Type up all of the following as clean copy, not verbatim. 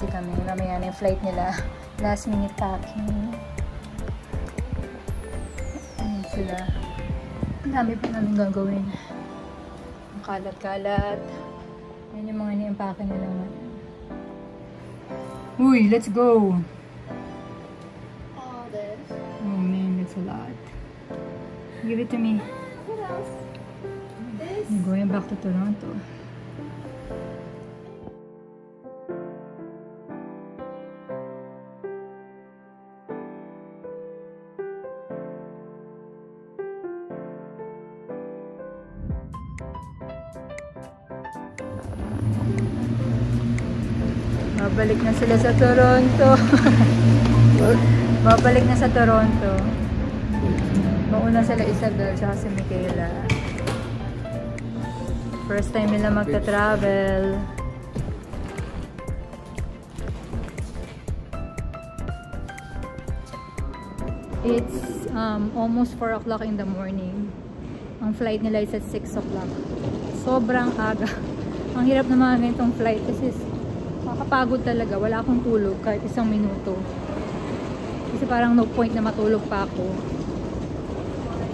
busy kami. Mamaya na yung flight nila. Last minute packing. Ayun sila. Ang dami pa namin gagawin. Ang kalat-kalat. Yan yung mga ni-impake nila naman. Uy, let's go! All this. Oh man, that's a lot. Give it to me. What else? This. I'm going back to Toronto. Babalik na sila sa Toronto. Babalik na sa Toronto. Mauna sila Isabel tsaka si Michaela. First time nila magta-travel. It's almost 4 o'clock in the morning. Ang flight nila is at 6 o'clock. Sobrang aga. Ang hirap na mga ganitong flight kasi nakakapagod talaga. Wala akong tulog kahit isang minuto. Kasi parang no point na matulog pa ako.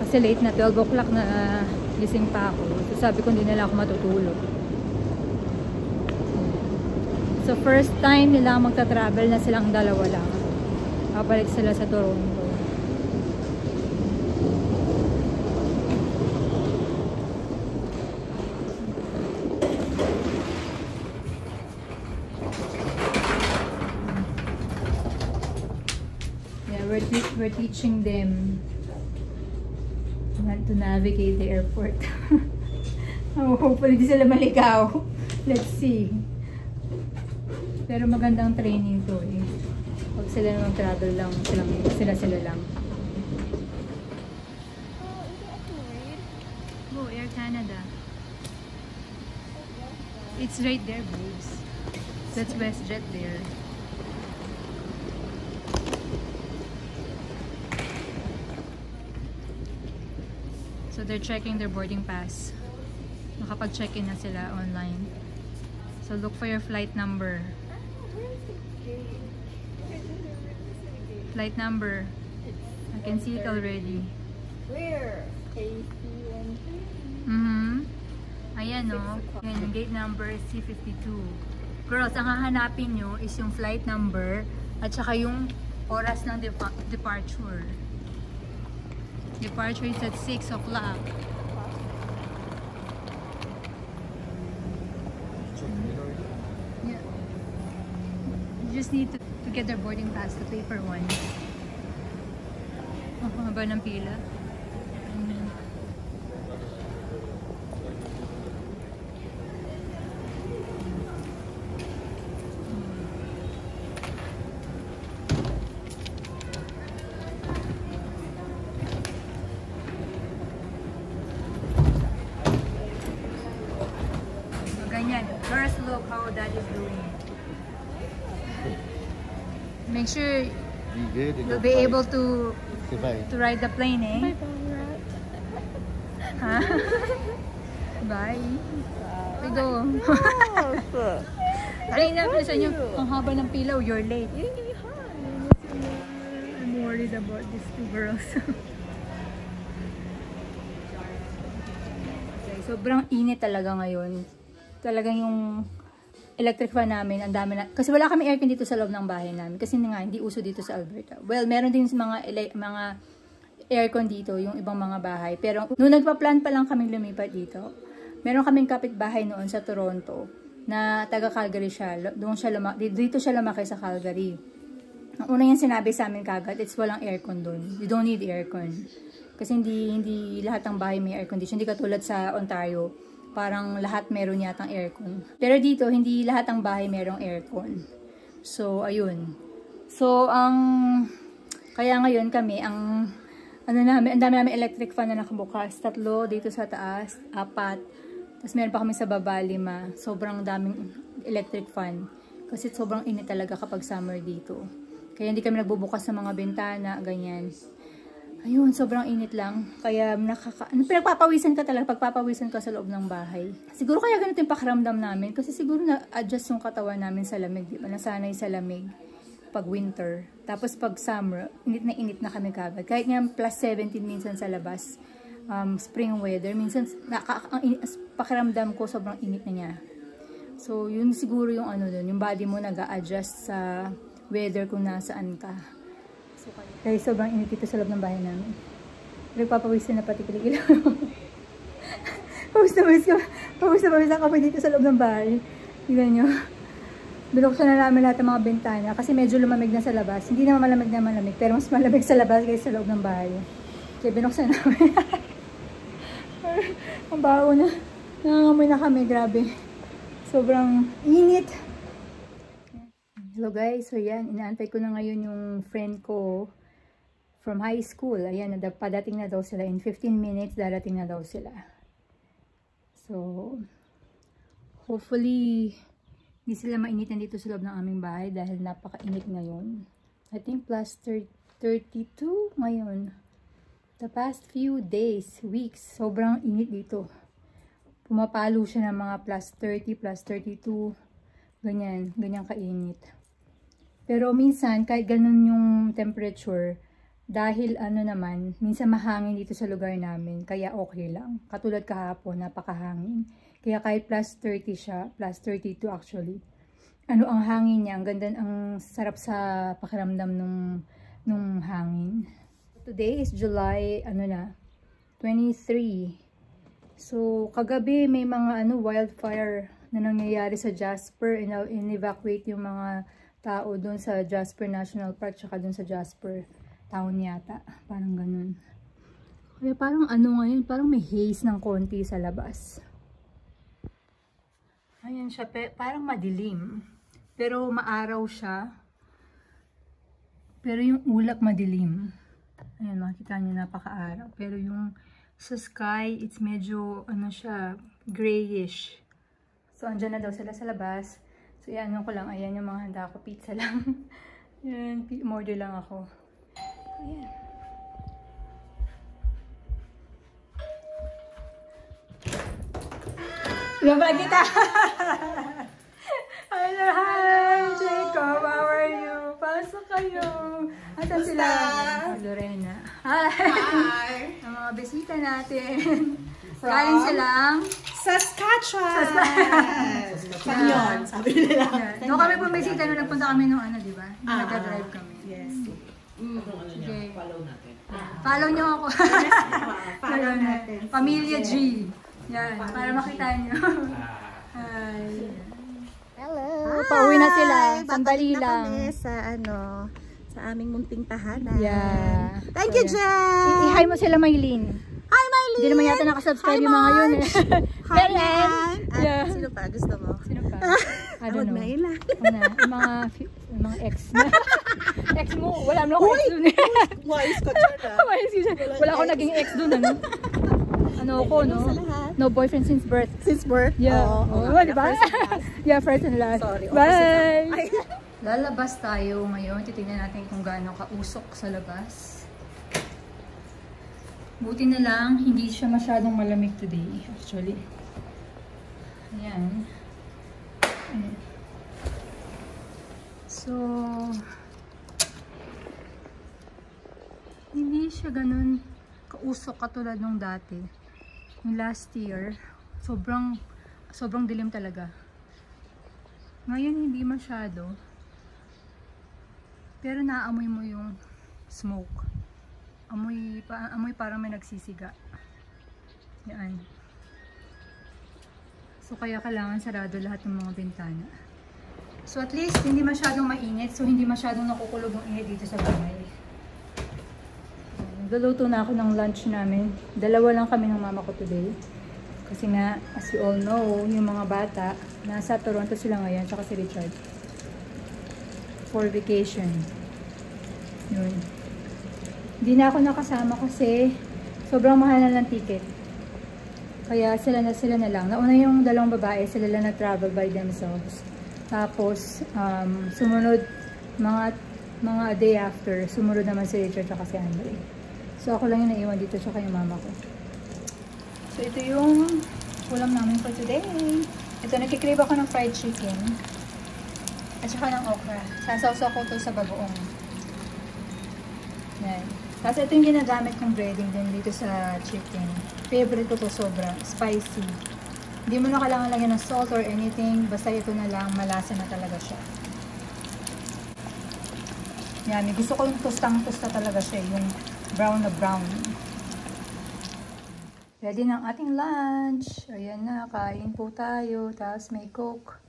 Kasi late na, 12 o'clock na gising pa ako. So sabi ko hindi na lang ako matutulog. So first time nila magta-travel na silang dalawa lang. Babalik sila sa Toronto. We're teaching them how to navigate the airport. Oh, hopefully di sila maligaw. Let's see. Pero magandang training to eh. Pag sila naman travel lang, sila lang. Oh, Air Canada. It's right there, babes. That's WestJet there. So they're checking their boarding pass. Nakapag-check-in na sila online. So look for your flight number. Flight number. I can see it already. Where? AC1. Ayan o. Yung gate number is C52. Girls, ang hahanapin nyo is yung flight number at saka yung oras ng departure. Departure is at 6 o'clock. Yeah. You just need to get their boarding pass, the paper one. Ang haba ng pila. First look how that is doing. Make sure you'll be able to ride the plane, eh? Huh? Bye. We go. Ay, napisan nyo, ang haba ng pilaw, you're late. I'm worried about these two girls. Okay, sobrang init talaga ngayon. Talagang yung electric fan namin, ang dami na. Kasi wala kami aircon dito sa loob ng bahay namin. Kasi nga, hindi uso dito sa Alberta. Well, meron din mga aircon dito, yung ibang mga bahay. Pero, nung nagpa-plan pa lang kaming lumipat dito, meron kaming kapitbahay noon sa Toronto, na taga Calgary siya. Dito siya lumaki sa Calgary. Ang una yung sinabi sa amin kagad, it's walang aircon doon. You don't need aircon. Kasi hindi lahat ng bahay may air condition. Hindi katulad sa Ontario. Parang lahat meron yatang aircon. Pero dito, hindi lahat ng bahay merong aircon. So, ayun. So, kaya ngayon kami, ang dami namin electric fan na nakabukas. 3 dito sa taas, 4. Tapos meron pa kami sa baba, 5. Sobrang daming electric fan. Kasi sobrang init talaga kapag summer dito. Kaya hindi kami nagbubukas ng mga bintana, ganyan. Ayun, sobrang init lang. Kaya pinagpapawisan ka talaga, pagpapawisan ka sa loob ng bahay. Siguro kaya ganito yung pakiramdam namin. Kasi siguro na-adjust yung katawan namin sa lamig. Di ba? Nasanay sa lamig pag winter. Tapos pag summer, init na kami kagad. Kahit nga plus 17 minsan sa labas. Spring weather. Minsan, pakiramdam ko sobrang init na niya. So, yun siguro yung ano dun. Yung body mo nag-a-adjust sa weather kung nasaan ka. Kaya sobrang init dito sa loob ng bahay namin. Nagpapawisan na pati kilig-ilaw. Pawis na kami dito sa loob ng bahay. Tignan nyo. Binuksan na namin lahat ng mga bintana kasi medyo lumamig na sa labas. Hindi naman malamig, pero mas malamig sa labas kaysa sa loob ng bahay. Kaya binuksan namin. Ang baho na. Nangangamoy na kami, grabe. Sobrang init. Hello guys, so yan, inaantay ko na ngayon yung friend ko from high school. Ayan, padating na daw sila. In 15 minutes, darating na daw sila. So, hopefully, hindi sila mainitan dito sa loob ng aming bahay dahil napaka-init ngayon. I think plus 32 ngayon. The past few days, weeks, sobrang init dito. Pumapalo siya ng mga plus 30, plus 32. Ganyan kainit. Pero minsan, kahit ganun yung temperature, dahil ano naman, minsan mahangin dito sa lugar namin, kaya okay lang. Katulad kahapon, napakahangin. Kaya kahit plus 30 siya, plus 32 actually. Ano ang hangin niya, ang ganda, ang sarap sa pakiramdam nung hangin. Today is July, 23. So, kagabi may mga wildfire na nangyayari sa Jasper, in-evacuate yung mga tao doon sa Jasper National Park tsaka doon sa Jasper Town yata. Parang ganun. Kaya parang ngayon, parang may haze ng konti sa labas. Ayan siya, parang madilim. Pero maaraw siya. Pero yung ulap madilim. Ayan, makikita nyo napaka-araw. Pero yung sa sky, it's medyo, grayish. So, andyan na daw sila sa labas. So, yan, ko lang. Ayan yung mga handa ko. Pizza lang. Yan, order lang ako. Ayan. Lumabag kita! Hello, hi! Jacob, how are you? Pasok kayo. Asan sila? Lorena. Hi! Ang mga bisita natin. Galing silang Saskatchewan! Saskatchewan! Sabi nila. Doon kami bumisita nung nagpunta kami nung di ba? Nag-drive kami. Yes. Okay. Follow natin. Follow nyo ako. Follow natin. Pamilya G. Yan, para makita nyo. Hi. Hello. Pauwi na sila. Sandali lang. Kami sa aming munting tahanan. Yeah. Thank you, Jen! I-hi mo sila, Maylene. Hi, Maylene! Hindi naman yata nakasubscribe yung mga yun eh. Hi, Nan! Yeah. Sino pa? Gusto mo? Sino pa? I don't know. Na ilan. Yung mga ex na. Ex mo, wala mo ako ex dun eh. Wise ka dyan Wala ako naging ex dun no? No boyfriend since birth. Since birth? Yeah. Diba? Yeah, first and last. Sorry. Bye! Lalabas tayo ngayon. Titignan natin kung gaano kausok sa labas. Buti na lang, hindi siya masyadong malamig today, actually. Ayan. So, hindi siya ganun kausok katulad nung dati. Yung last year, sobrang dilim talaga. Ngayon, hindi masyado. Pero naamoy mo yung smoke. Amoy parang may nagsisiga. Yan. So, kaya kailangan sarado lahat ng mga bintana. So, at least, hindi masyadong mainit. So, hindi masyadong nakukulog ang init dito sa bahay. Nagluluto na ako ng lunch namin. Dalawa lang kami ng mama ko today. Kasi nga, as you all know, yung mga bata, nasa Toronto sila ngayon, tsaka si Richard. For vacation. Yun. Hindi na ako nakasama kasi sobrang mahal na ng ticket. Kaya sila na lang. Nauna yung dalawang babae, sila lang nag-travel by themselves. Tapos, sumunod, mga day after, sumunod naman si Richard at si Andre. So, ako lang yung naiwan dito, tsaka yung mama ko. So, ito yung ulam namin for today. Ito, nakikrave ako ng fried chicken. At saka ng okra. Sasawsaw ko to sa bagoong. Yan. Tapos ito yung ginagamit kong breading din dito sa chicken. Favorite ko to sobra. Spicy. Hindi mo na kailangan lagyan ng salt or anything. Basta ito na lang. Malasa na talaga siya. Yan. Gusto ko yung tostang-tosta talaga siya. Yung brown na brown. Ready na ang ating lunch. Ayan na. Kain po tayo. Tapos may coke.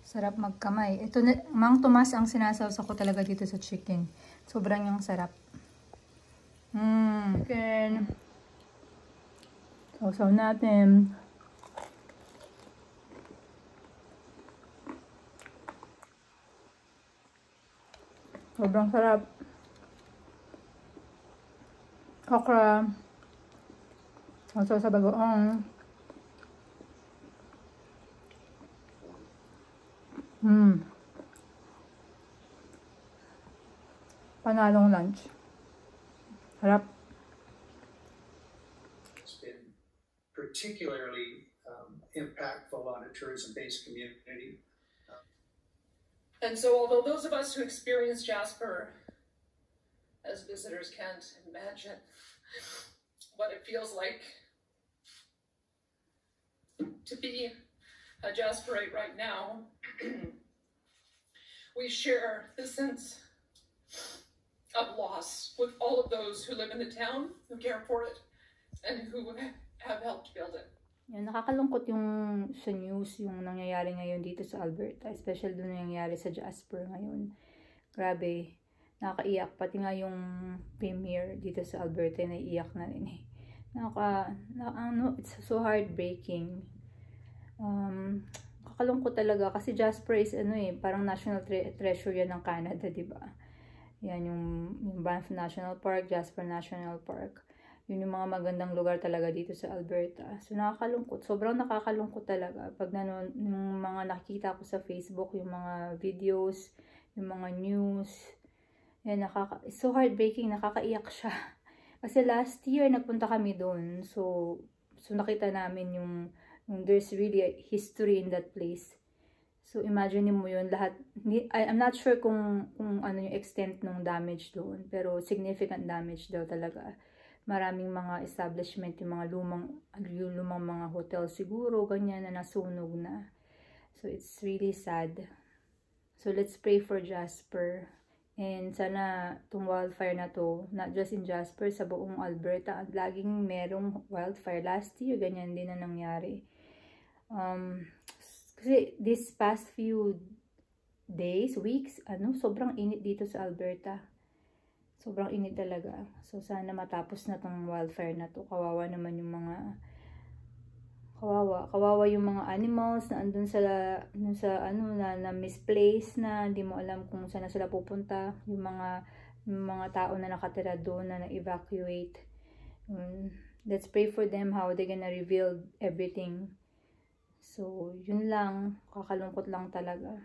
Sarap magkamay. Ito na, Mang Tomas ang sinasawsa ko talaga dito sa chicken. Sobrang yung sarap. Chicken. Sausaw natin. Sobrang sarap. Okra. Sausaw sa bagoong. Panalong lunch. Harap. It's been particularly impactful on a tourism-based community. And so, although those of us who experience Jasper as visitors can't imagine what it feels like to be a Jasperite right now, we share the sense of loss with all of those who live in the town, who care for it, and who have helped build it. Yan, nakakalungkot yung sa news, yung nangyayari ngayon dito sa Alberta. Especially doon nangyayari sa Jasper ngayon. Grabe, nakakaiyak. Pati nga yung premier dito sa Alberta, naiiyak na rin eh. It's so heartbreaking. Kakalungkot talaga kasi Jasper is parang national treasure yan ng Canada, diba? Yan yung Banff National Park, Jasper National Park. Yun yung mga magandang lugar talaga dito sa Alberta. So nakakalungkot, sobrang nakakalungkot talaga pag yung mga nakikita ko sa Facebook, yung mga videos, yung mga news. Yan, it's so heartbreaking, nakakaiyak siya. Kasi last year nagpunta kami doon. So nakita namin yung there's really a history in that place. So imagine mo yun lahat. I'm not sure kung ano yung extent ng damage doon, pero significant damage daw talaga. Maraming mga establishment, yung mga lumang mga hotel siguro, ganyan na nasunog na. So it's really sad. So let's pray for Jasper. And sana itong wildfire na to, not just in Jasper, sa buong Alberta, laging merong wildfire. Last year, ganyan din na nangyari. Kasi this past few days, weeks, sobrang init dito sa Alberta. Sobrang init talaga. So sana matapos na tong wildfire na to. Kawawa naman yung mga kawawa yung mga animals na andun na misplaced na, hindi mo alam kung saan na sila pupunta. Yung mga tao na nakatira doon na na-evacuate. Let's pray for them how they're gonna rebuild everything. So, yun lang. Kakalungkot lang talaga.